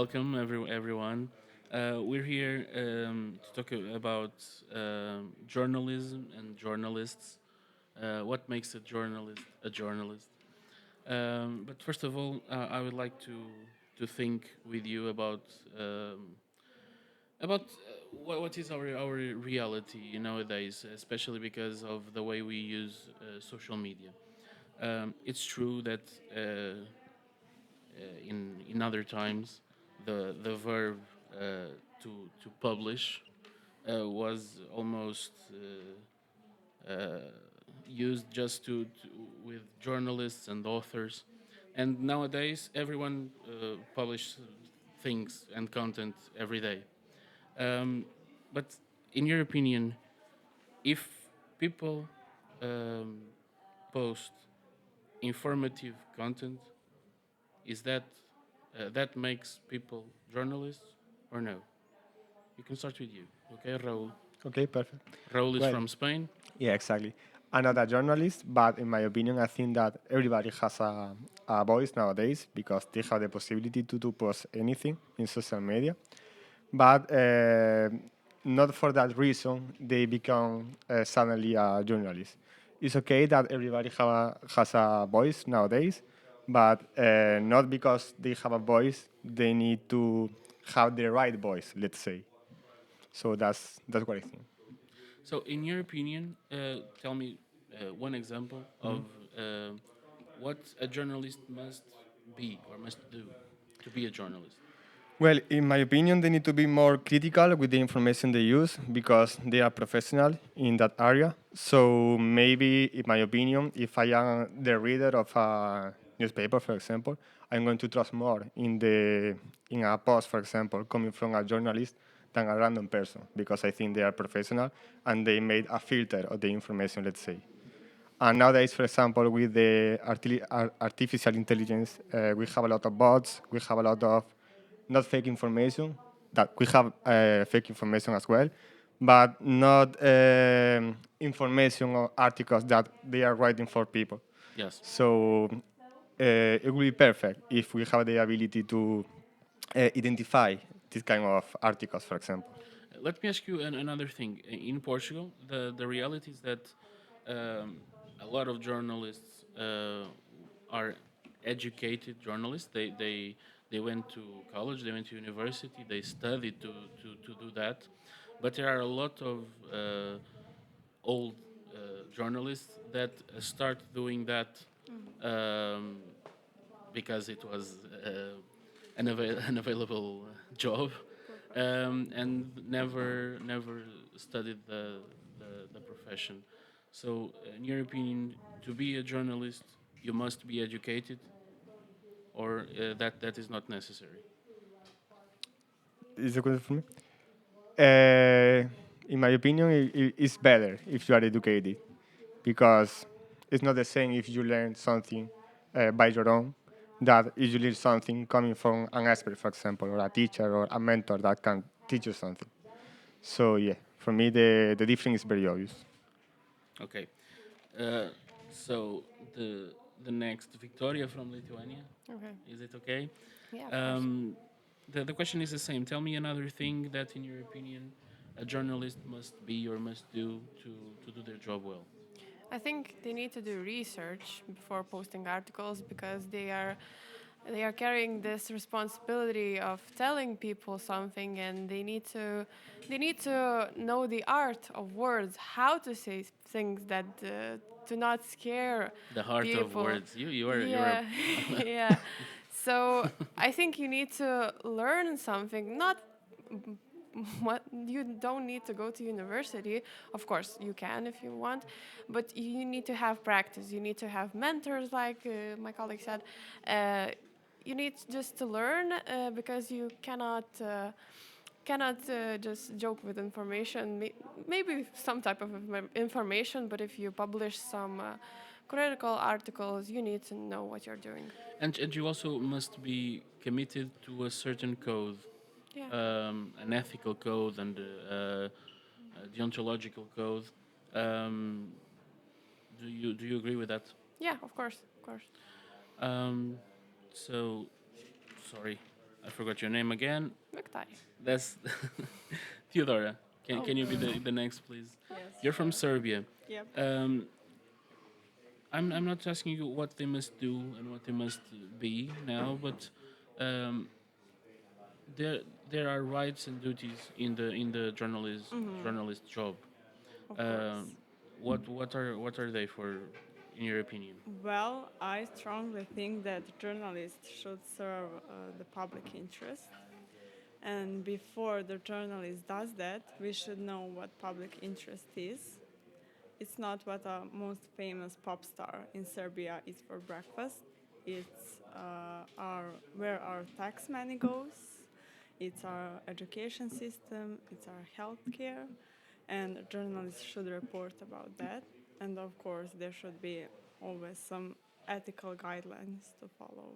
welcome everyone. We're here to talk about journalism and journalists. What makes a journalist a journalist? But first of all, I would like to think with you about what is our reality nowadays, especially because of the way we use social media. It's true that in other times the verb to publish was almost used just to with journalists and authors, and nowadays everyone publishes things and content every day. um, but in your opinion, if people um, post informative content, is that makes people journalists or no? You can start with you, okay, Raul. Okay, perfect. Raul is Well, from Spain. yeah, exactly. I'm not a journalist, but in my opinion, I think that everybody has a voice nowadays because they have the possibility to post anything in social media. But not for that reason they become suddenly a journalist. It's okay that everybody has a voice nowadays, but not because they have a voice, they need to have the right voice, let's say. So that's what I think. So, in your opinion, tell me one example of uh, what a journalist must be or must do to be a journalist. Well, in my opinion, they need to be more critical with the information they use because they are professional in that area. So maybe, in my opinion, if I am the reader of a newspaper, for example, I'm going to trust more in a post, for example, coming from a journalist than a random person because I think they are professional and they made a filter of the information, let's say. And nowadays, for example, with the artificial intelligence, we have a lot of bots, we have a lot of not fake information, that we have fake information as well, but not information or articles that they are writing for people. Yes. So it will be perfect if we have the ability to identify this kind of articles, for example. Let me ask you another thing. In Portugal, the reality is that um, a lot of journalists are educated journalists. They went to college, they went to university, they studied to do that. But there are a lot of old journalists that start doing that um, because it was an available job, and never studied the profession. So, in your opinion, to be a journalist, you must be educated, or that is not necessary. Is it good for me? Uh, in my opinion, it's better if you are educated because it's not the same if you learn something by your own that if you learn something coming from an expert, for example, or a teacher or a mentor that can teach you something. So yeah, for me the difference is very obvious. Okay. Uh, so the next Victoria from Lithuania. Okay. Is it okay? Yeah, of course. Um, the question is the same. Tell me another thing that, in your opinion, a journalist must be or must do to do their job well. I think they need to do research before posting articles because they are carrying this responsibility of telling people something, and they need to know the art of words, how to say things that do not scare The heart of people. words. You are Yeah, yeah. So I think you need to learn something, not what you don't need to go to university. Of course you can if you want, but you need to have practice, you need to have mentors, like my colleague said. You need just to learn, because you cannot just joke with information. Maybe some type of information, but if you publish some critical articles, you need to know what you're doing. and you also must be committed to a certain code, Yeah. an ethical code and a deontological code. Um, do you agree with that? Yeah, of course, of course. Um, so sorry. I forgot your name again. Victoria. That's Theodora. Oh. Can you be the next, please? Yes. You're from Serbia. Yep. I'm not asking you what they must do and what they must be now, but um, there there are rights and duties in the journalist job. Of course. What are they for, in your opinion? Well, I strongly think that journalists should serve the public interest. And before the journalist does that, we should know what public interest is. It's not what a most famous pop star in Serbia eats for breakfast. It's where our tax money goes. It's our education system. It's our healthcare, and journalists should report about that. And of course, there should be always some ethical guidelines to follow.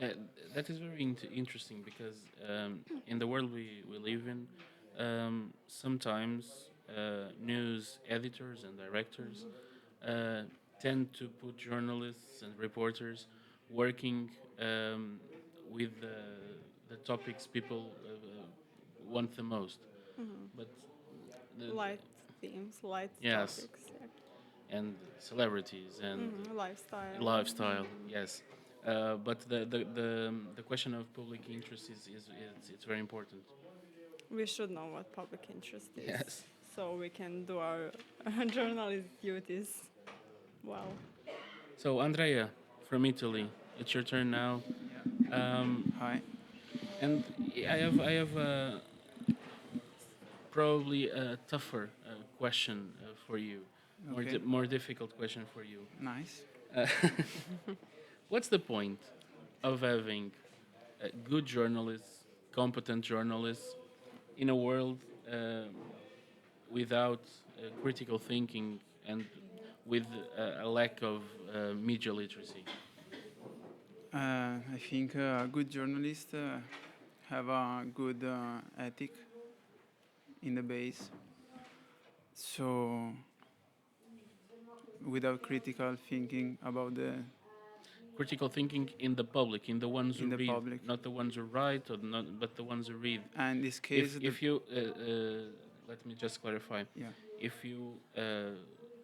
Uh, that is very interesting because in the world we live in, sometimes news editors and directors tend to put journalists and reporters working with the topics people want the most. But Light themes, light Yes. topics, and celebrities and lifestyle. lifestyle, yes. But the question of public interest is it's very important. We should know what public interest is, Yes. so we can do our journalist duties well. So Andrea from Italy, it's your turn now. Hi. And I have probably a tougher question for you, Okay. more difficult question for you. Nice. Uh, what's the point of having good journalists, competent journalists, in a world without critical thinking and with a lack of media literacy? I think a good journalist have a good ethic in the base. So, without critical thinking about the Critical thinking in the public, in the ones who In the read, public. not the ones who write, or not, but the ones who read. and in this case, If you let me just clarify, yeah, if you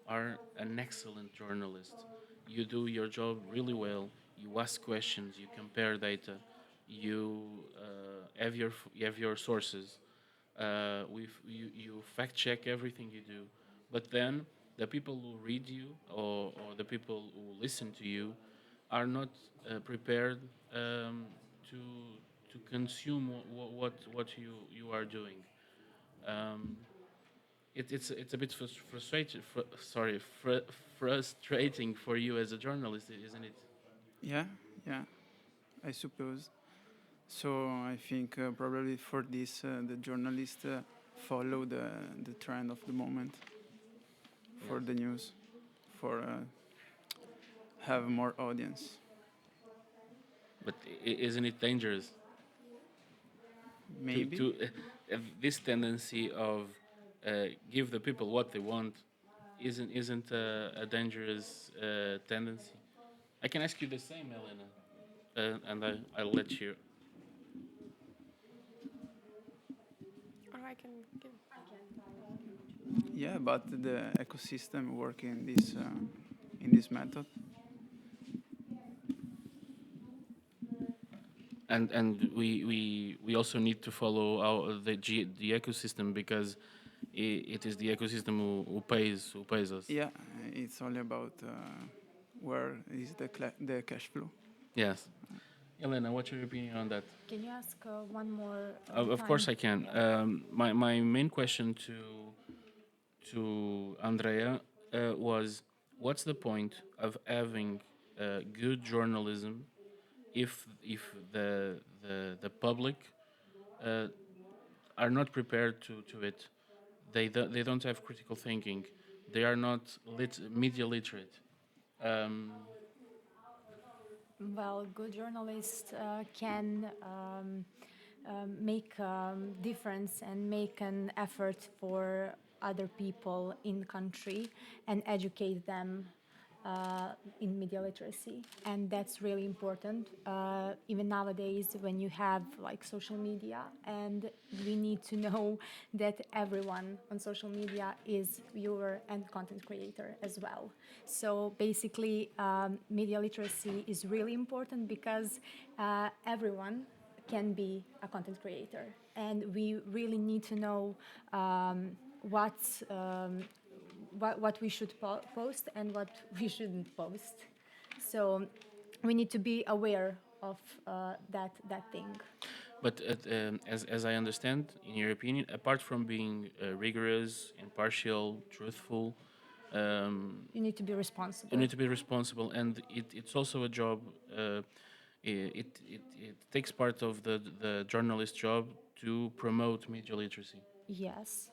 are an excellent journalist, you do your job really well. You ask questions, you compare data, you you have your sources. You fact check everything you do, but then the people who read you or the people who listen to you are not prepared to consume what you are doing. Um, it's a bit frustrating for you as a journalist, isn't it? yeah, yeah, I suppose. So I think probably for this, the journalists follow the trend of the moment for Yes. the news, for have more audience. But isn't it dangerous Maybe. to have this tendency of give the people what they want? Isn't a dangerous tendency? I can ask you the same, Elena, and I'll let you. Or I can give. Yeah, but the ecosystem work in this method. And we also need to follow the ecosystem because it is the ecosystem who pays us. Yeah, it's only about where is the cash flow. Yes. Elena, what's your opinion on that? Can you ask one more? Of course I can. My main question to Andrea was, what's the point of having good journalism if the public are not prepared to it? They don't have critical thinking. They are not media literate. Well, good journalists can make difference and make an effort for other people in the country and educate them in media literacy, and that's really important. Even nowadays, when you have like social media, and we need to know that everyone on social media is viewer and content creator as well. So basically, media literacy is really important because everyone can be a content creator, and we really need to know what we should post and what we shouldn't post. So we need to be aware of that thing. But as I understand, in your opinion, apart from being rigorous, impartial, truthful, You need to be you responsible. need to be responsible, and it's also a job. It takes part of the journalist job to promote media literacy. Yes.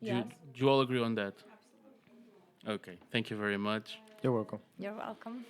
Do you, Yes. do you all agree on that? Okay, thank you very much. You're welcome. You're welcome.